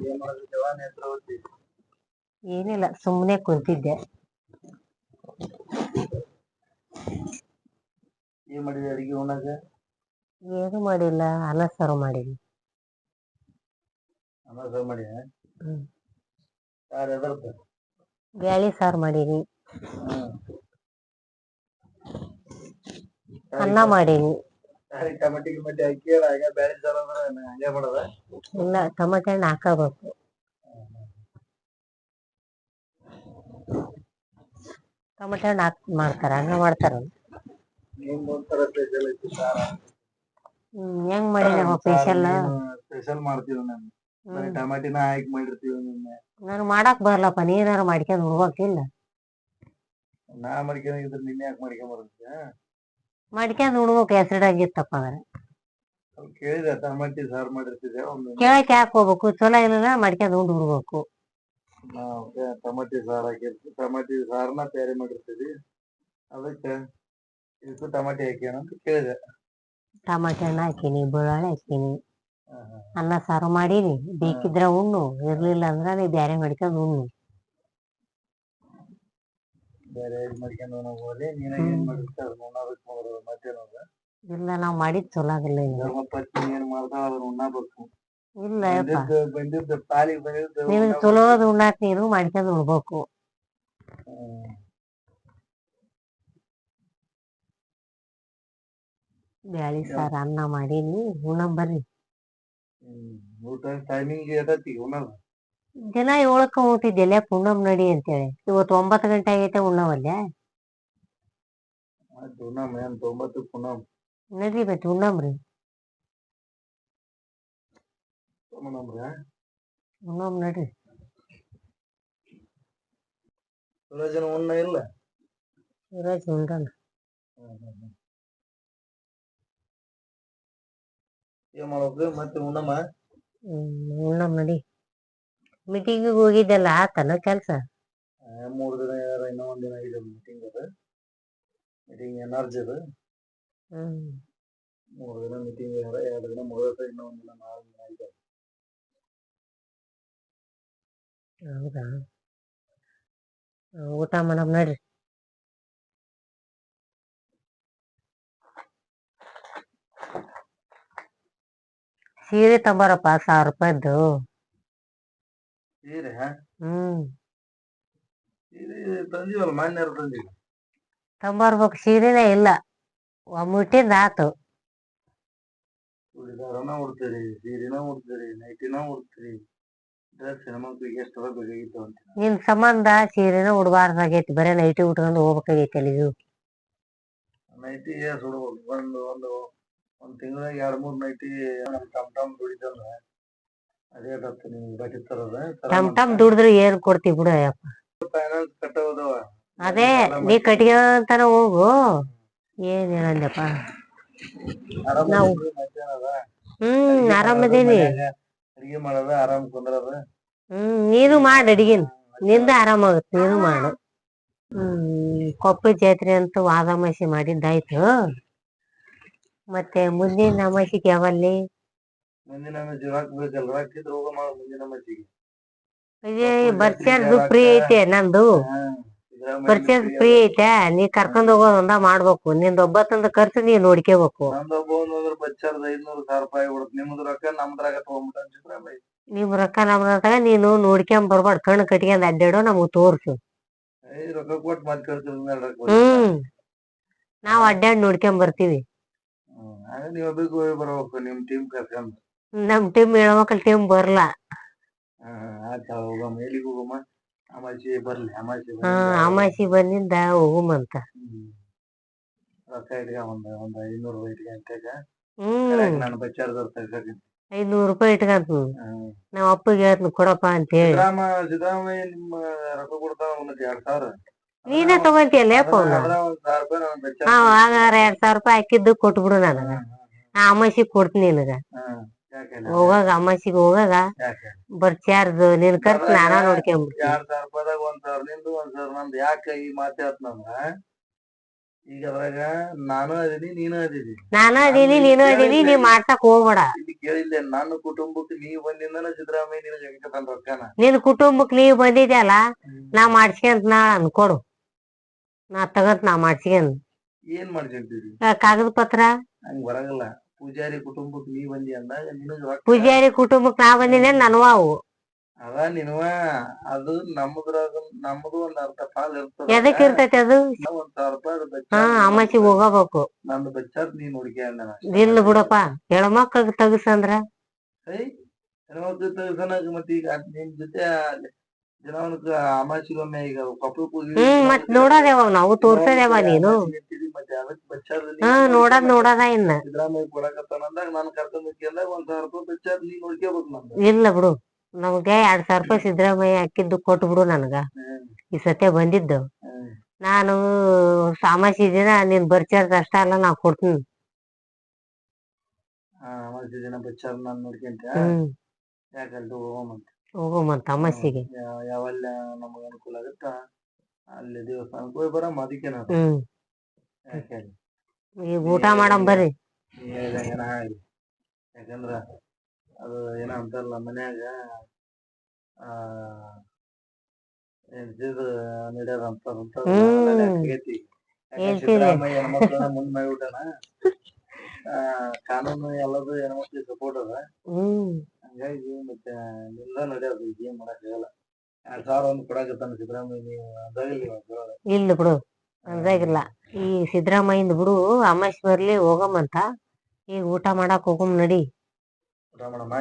ಏನ್ ಮಾಡಕತ್ತೀವ ನೇತ್ರಾವತಿ? ಏನಿಲ್ಲ, ಸುಮ್ಮನೆ ಕುಂತಿದ್ದೆ. ಏನ್ ಮಾಡಿದೆ ಅಡಿಗೆ ಉಣ್ಣಾಕ? ಏನು ಮಾಡಿಲ್ಲ, ಅನ್ನ ಸಾರು ಮಾಡೀನಿ. ಅನ್ನ ಸಾರು ಮಾಡಿ? ಯಾರು ಎದರ್ತ? ಬ್ಯಾಳಿ ಸಾರು ಮಾಡೀನಿ. ಅನ್ನ ಮಾಡೀನಿ. ಟಮಟಿ ಗಿಮಟಿ ಹಾಕಿ ಹಾಗೆ ಬ್ಯಾಳಿ ಸಾರು ಅಂದ್ರೆ ಹಂಗೆ ಮಾಡೋದ? ಇಲ್ಲ, ಟಮಟೆ ಹಣ್ಣು ಹಾಕಬೇಕು. ಟಮಟೆ ಹಣ್ಣು ಹಾಕಿ ಮಾಡ್ತಾರ, ಹಂಗ ಮಾಡ್ತಾರ. ಹೆಂಗ್ ಮಾಡಿದವ ಸ್ಪೆಷಲ್? ಸ್ಪೆಷಲ್ ಮಾಡ್ತೀವಿ ನಾನು. ಟಮಾಟಿನ ಹಾಕಿ ಮಾಡಿರ್ತೀವಿ. ನಾನು ಮಾಡಕ್ ಬರ್ಲಪ್ಪ, ನೀನಾರು ಮಾಡ್ಕೊಂಡ್ ಉಣ್ಬೇಕಿಲ್ಲ. ನಾ ಮಾಡ್ಕೊಂಡಿದ್ರೆ ನಿನ್ನೆ ಯಾಕೆ ಮಾಡ್ಕೊಂಡ್ ಬರುತ್ತೆ? ಮಾಡ್ಕೊಂಡ್ ಉಣ್ಬೇಕು, ಹೆಸರಿಡಾಗಿತ್ತಪ್ಪ ಅಂದ್ರೆ. ಕೇಳಿದೆ, ಟಮಾಟಿ ಸಾರು ಮಾಡಿರ್ತಿದ್ದೆ. ಕೇಳಕ್ ಯಾಕೆ ಹೋಗ್ಬೇಕು? ಚಲೋ ಇಲ್ಲ ಮಾಡ್ಕೊಂಡ್ ಉಂಡು ಬಿಡ್ಬೇಕು. ಟಮಾಟಿ ಸಾರು ಹಾಕಿರ್ತೀವಿ, ಟಮಾಟಿ ಸಾರನ್ನ ತಯಾರಿ ಮಾಡಿರ್ತೀವಿ. ಅದಕ್ಕೆ ಇದಕ್ಕೂ ಟಮಾಟಿ ಹಾಕ್ಯಾನ ಅಂತ ಕೇಳಿದೆ. ಟಮಾಟೆ ಹಣ್ಣು ಹಾಕೀನಿ, ಬೆಳ್ಳುಳ್ಳಿ ಹಾಕೀನಿ, ಅನ್ನ ಸಾರು ಮಾಡೀನಿ. ಬೇಕಿದ್ರ ಉಣ್ಣು, ಇರ್ಲಿಲ್ಲ ಅಂದ್ರ ನೀ ಬ್ಯಾರೆ ಮಾಡ್ಕೊಂಡ್ ಉಣ್ಣು. ಬೇರೆ ಮಾಡ್ಕೊಂಡು ಹೋಗ್ಲಿ, ನೀನ ಏನ್ ಮಾಡಿರ್ತಾರೆ ಮತ್ತೇನದ? ಇಲ್ಲ, ನಾವ್ ಮಾಡಿದ್ ಚಲೋ ಆಗಿಲ್ಲ. ಧರ್ಮಪತ್ನಿ ಏನ್ ಮಾಡ್ತಾಳ ಅದನ್ನ ಉಣ್ಣಬೇಕು. ಇಲ್ಲ, ಬಂದಿದ್ದ ಪಾಲಿಗೆ ಬಂದಿದ್ದ ನಿನಗ್ ಚಲೋದ್ ಉಣ್ಣಾಕ್ ನೀನು ಮಾಡ್ಕೊಂಡ್ ಉಣ್ಬೇಕು. ಬ್ಯಾಳಿ ಸಾರು ಅನ್ನ ಮಾಡೀನಿ, ಉಣ್ಣಂ ಬರ್ರಿ. ಊಟ ಟೈಮಿಂಗ್ ಎಷ್ಟೊತ್ತಿಗೆ ಉಣ್ಣೋದು? ದಿನ 7ಕ್ಕೆ ಉಣ್ತಿದ್ದೆಲ್ಲ, ಉಣ್ಣಂ ನಡಿ ಅಂತೇಳಿ. ಇವತ್ತು 9 ಗಂಟೆ ಆಗೈತೆ, ಉಣ್ಣವಲ್ಲೇ. ಉಣ್ಣಂ, 9ಕ್ಕೆ ಉಣ್ಣಂ. ನಡ್ರಿ ಮತ್ತೆ ಉಣ್ಣಂಬ್ರಿ. ಉಣ್ಣಂ ನಡ್ರಿ. ಸುರಜನ ಉಣ್ಣ ಇಲ್ಲ? ಸುರಜ್ ಉಂಡನ. ಏನ್ ಮಾಡ್ಬೇಕು ಮತ್ತೆ ಉಣ್ಣಮ್ಮ? ಉಣ್ಣಂ ನಡಿ. ಮೀಟಿಂಗಿಗೆ ಹೋಗಿದ್ದೆಲ್ಲ ಆತನ ಕೆಲ್ಸ? 3 ದಿನ ಇನ್ನೂ 1 ದಿನ ಇದೆ ಮೀಟಿಂಗ್. ಅದು ಮೀಟಿಂಗ್ ಎನರ್ಜಿ ಅದು. 3 ದಿನ ಮೀಟಿಂಗ್ 2 ದಿನ ಮುಗಿದ ಇನ್ನೂ 1 ದಿನ ನಾಳೆ ದಿನ ಇದೆ. ಹೌದಾ? ಊಟ ಮಾಡಮ್ ನಡ್ರಿ. ಸೀರೆ ತಗೊಂಬಾರಪ್ಪ, 1000 ರೂಪಾಯಿದ್ದು. ಸೀರೆ? ಸೀರೆ ತಂದೀವಲ್ಲ, ಮಾನ್ಯರು ತಂದೀವಿ. ತಂಬರ್ಬೇಕು, ಸೀರೆನೇ ಇಲ್ಲ. ಮುಟ್ಟಿಂದ ಆತು. ಚೂಡಿದಾರನ ಉಡ್ತೀರಿ, ಸೀರೆನ ಉಡ್ತೀರಿ, ನೈಟಿನ ಉಡ್ತೀರಿ. ಡ್ರೆಸ್ ಹೆಣ್ಮಕ್ಳಿಗೆ ಎಷ್ಟು ಬೇಕಾಗಿತ್ತು ಅಂತ. ನಿನ್ ಸಂಬಂಧ ಸೀರೆನ ಉಡ್ಬಾರ್ದಾಗೈತಿ, ಬರೇ ನೈಟಿ ಉಟ್ಕೊಂಡು ಹೋಗ್ಬೇಕಾಗೈತಿ ಅಲ್ಲಿಗೂ. ನೈಟಿ ಸುಡ್ಬೇಕು. ಒಂದ್ ತಿಂಗಳಿಗೆ 2-3 ನೈಟಿ ಟಮ್ ದುಡಿತಂದ್ರ ಅದೇ ನೀವು ಬಟ್ಟೆ ತರೋದ. ಟಮ್ ದುಡಿದ್ರೆ ಏನ್ ಕೊಡ್ತಿ ಬಿಡು ಅಯ್ಯಪ್ಪ. ಫೈನಾನ್ಸ್ ಕಟ್ಟೋದವ. ಅದೇ ನೀ ಕಟ್ಕೊಂತಾನ ಹೋಗು. ಏನ್ ಹೇಳಂದಪ್ಪ? ನಾವು ಆರಾಮದೇನಿ. ಅಡಿಗೆ ಮಾಡೋದ, ಆರಾಮ್ ಕುಂದ್ರದ. ನೀನು ಮಾಡ ಅಡಿಗೆನ್, ನಿಂದ ಆರಾಮಾಗತ್, ನೀನು ಮಾಡು. ಕೊಪ್ಪಳ ಜಾತ್ರೆ ಅಂತೂ ವಾದಮಾಸಿ ಮಾಡಿದ್ದಾಯ್ತು. ಮತ್ತೆ ಮುಂದಿನ ಅಮಾಸಿಗೆ ಯಾವಲ್ಲಿ? ಮುಂದಿನ ಅಮಾಸಿ ರಾಕ್ ಬೇಕಲ್ಲ, ರಾಕಿದ್ರೆ ಹೋಗ ಮಾಡ ಮುಂದಿನ ಅಮಾಸಿಗೆ. ಬರ್ಚಾರ್ದು ಫ್ರೀ ಐತೆ ನಂದು. ಪರ್ಚೇಸ್ ಫ್ರೀ ಐತೆ, ನೀ ಕರ್ಕೊಂಡ್ ಹೋಗೋದ್ ಒಂದ ಮಾಡ್ಬೇಕು. ನಿಂದ ಒಬ್ಬತ್ತಂದ ಖರ್ಚು ನೀ ನೋಡ್ಕೋಬೇಕು. ನಿಮ್ದು ರೊಕ್ಕ ನಮ್ದ್ರಾಗ ತಗೊಂಡ್ಬಿಟ್ಟ. ನಿಮ್ ರೊಕ್ಕ ನಮ್ದಾಗ ನೀನು ನೋಡ್ಕೊಂಡ್ ಬರ್ಬಾರ್ದು, ಕಣ್ಣು ಕಟ್ಕೊಂಡ್ ಅಡ್ಡಾಡೋ ನಮಗ್ ತೋರ್ಸು. ರೊಕ್ಕ ಕೊಟ್ಟು ಮತ್ ನಾವ್ ಅಡ್ಡಾಡ್ ನೋಡ್ಕೊಂಡ್ ಬರ್ತೀವಿ. ನೀವ್ ಒಬ್ಬರಿಗೆ ಹೋಗಿ ಬರ್ಬೇಕು, ನಿಮ್ ಟೀಮ್ ಕರ್ಕೊಂಡ್. ನಮ್ ಟೀಮ್ ಹೆಣ್ಮಕ್ಳ ಟೀಮ್ ಬರ್ಲಾ. ಹೋಗಮ್ಮ, ಎಲ್ಲಿಗೆ ಹೋಗಮ್ಮ? ಅಮಾಸಿ ಬರ್ಲಿ, ಅಮಾಸಿ ಬಂದಿಂದ ಹೋಗುಮಂತ. ರೊಕ್ಕ ಇಟ್ಕ, ಒಂದ್ 500 ರೂಪಾಯಿ ಇಟ್ಕ. ನಾನು ಬಚ್ಚಾರದವ್ರ ತಗೊಂಡಿನಿ. 500 ರೂಪಾಯಿ ಇಟ್ಕಂತ ನಾವ್ ಅಪ್ಪಗೆ ಹೇಳ್ತೀನಿ, ಕೊಡಪ್ಪ ಅಂತ ಹೇಳಿ. ಸಿದ್ದರಾಮಯ್ಯ ನಿಮ್ಮ ರೊಕ್ಕ ಕೊಡ್ತಾವ 2000. ನೀನೇ ತಗೊಂತಿಯಲ್ಲ ಆಗ 2000 ರೂಪಾಯಿ ಹಾಕಿದ್ದು ಕೊಟ್ಬಿಡು ನನಗ. ನಾ ಅಮಾಸಿಗೆ ಕೊಡ್ತೀನಿ ನಿನಗ. ಹೋಗಾಗ ಅಮಾಸಿಗೆ ಹೋಗಾಗ ಬರ್ಚಾರ್ದು ನಿನ್ ಖರ್ಚು ನಾನಾ ನೋಡ್ಕೊಂಬಿಡ್ತೀನಿ. 2000 ರೂಪಾಯಿದಾಗ 1000 ನಿಂದು 1000 ನಂದು. ಯಾಕೆ ಈ ಮಾತು ಹೇಳ್ತೀನಂದ್ರ ಈಗ ಅದ್ರಾಗ ನಾನು ಅದೀನಿ ನೀನು ಅದೀನಿ. ನಾನು ಅದೀನಿ ನೀನು ಅದೀನಿ, ನೀ ಮಾಡ್ಸಕ್ ಹೋಗ್ಬೇಡ. ಇಲ್ಲಿ ಕೇಳಿದ್ದೆ, ನನ್ನ ಕುಟುಂಬಕ್ಕೆ ನೀವ್ ಬಂದಿಂದನ ಸಿದ್ದರಾಮಯ್ಯ ನಿನಗೆ ಹೆಂಗ ತಂದ ರೊಕ್ಕನ? ನಿನ್ ಕುಟುಂಬಕ್ ನೀವ್ ಬಂದಿದ್ಯಲ್ಲ, ನಾ ಮಾಡ್ಸ್ಕೊಂತ ನಾ ಅನ್ಕೊಡು, ನಾ ತಗಂತ ನಾ ಮಾಡ್ಸ್ಕೊಂಡ್. ಏನ್ ಮಾಡ್ಕೊಂತೀರಿ? ಕಾಗದ ಪತ್ರ ಹಂಗ ಬರಂಗಿಲ್ಲ. ಪೂಜಾರಿ ಕುಟುಂಬಕ್ ನೀ ಬಂದಿ ಅಂದಾಗ ನಿನಗ ರೊಕ್ಕ. ಪೂಜಾರಿ ಕುಟುಂಬಕ್ ನಾ ಬಂದಿನಿ ನನ್ವ ಅವು. ಅದ ನಿನ್ವ ಅದು ನಮ್ಮದ್ರಾಗ ನಮ್ಮದು ಒಂದ್ ಅರ್ಧ ಪಾಲ್ ಇರ್ತದ. ಎದಕ್ ಇರ್ತೈತಿ ಅದು? 1,000 ರೂಪಾಯಿ ಹಾ, ಅಮಾಸಿಗೆ ಹೋಗಬೇಕು. ನಂದು ಬಚ್ಚಾದ್ ನೀನ್ ಹುಡುಕ್ಯಾಡ. ಇಲ್ಲ ಬಿಡಪ್ಪ, ಹೆಣ್ಮಕ್ಳಿಗೆ ತಗಸಂದ್ರ ಹೆಣ್ಮಕ್ಳು ತಗಸನಾಗ ಮತ್ತೆ ಈಗ ನಿಮ್ ಜೊತೆ ದಿನವನ್ಕ ಅಮಾಸಿಗೊಮ್ಮೆ ಈಗ ಕೊಪ್ಪಳಕ್ಕೆ ಮತ್ ನೋಡೋದ್ ಯಾವಾಗ ನಾವು ತೋರ್ಸೋದ್ ಯಾವಾಗ ನೀನು? ಮತ್ತೆ ಅದಕ್ ಬಚ್ಚಾದ ನೋಡೋದ ಇನ್ನ. ಸಿದ್ದರಾಮಯ್ಯ ಕೊಡಕತ್ತಾನ ಅಂದಾಗ ನಾನು ಕರ್ಕೊಂಡ್ ಅಂದಾಗ 1,000 ರೂಪಾಯಿ ಬಚ್ಚಾದ ನೀನ್ ನೋಡ್ಕೋಬೇಕು. ನಂದು ಇಲ್ಲ ಬಿಡು, ನಮ್ಗೆ 2,000 ರೂಪಾಯಿ ಸಿದ್ದರಾಮಯ್ಯ ಹಾಕಿದ್ದು ಕೊಟ್ಟು ಬಿಡು ನನಗ. ಈ ಸತೆ ಬಂದಿದ್ದು ನಾನು ಅಮಾಸಿ ದಿನ ನೀನ್ ಬರ್ಚಾರ್ದ ಅಷ್ಟ ಅಲ್ಲ ನಾ ಕೊಡ್ತೀನಿ. ಅಮಾಸಿ ದಿನ ಬಚ್ಚಾದ ನಾನ್ ನೋಡ್ಕೊಂತ ಯಾಕಂತ ಹೋಗಮಂತ ಅಮಾಸಿಗೆ. ಯಾವಲ್ಲ ನಮಗ ಅನುಕೂಲ ಆಗತ್ತ ಅಲ್ಲಿ ದೇವಸ್ಥಾನಕ್ಕೆ ಹೋಗಿ ಬರಮ್ಮ. ಅದಕ್ಕೆ ಈಗ ಊಟ ಮಾಡಮ್ ಬರ್ರಿ. ಯಾಕಂದ್ರ ಅದು ಏನ ಅಂತಾರಲ್ಲ ಮನ್ಯಾಗ ನಡೆಯೋದ ಅಂತ ಸಿದ್ದರಾಮಯ್ಯ ಹೆಣ್ಮಕ್ಳನ್ನ ಮುಂದ್ ಮಾಡ್ಬಿಟ್ಟಾನ. ಕಾನೂನು ಎಲ್ಲದು ಹೆಣ್ಮಕ್ಳಿಗೆ ಸಪೋರ್ಟ್ ಅದ. ಹಂಗಾಗಿ ಮತ್ತೆ ನಿಂದ ನಡೆಯೋದು, ಈಗ ಏನ್ ಮಾಡಕ್ ಆಗಲ್ಲ. 2,000 ಒಂದು ಕೊಡಕತ್ತಾನ ಸಿದ್ದರಾಮಯ್ಯ. ನೀವು ಇಲ್ಲ ಬಿಡು, ಅಂದಾಗಿಲ್ಲ. ಈ ಸಿದ್ದರಾಮಯ್ಯಂದ್ ಬಿಡು, ಅಮಾಸಿ ಬರ್ಲಿ ಹೋಗಮಂತ. ಈಗ ಊಟ ಮಾಡಕ್ ಹೋಗಮ್ ನಡಿ. ಊಟ ಮಾಡಮ್ಮ.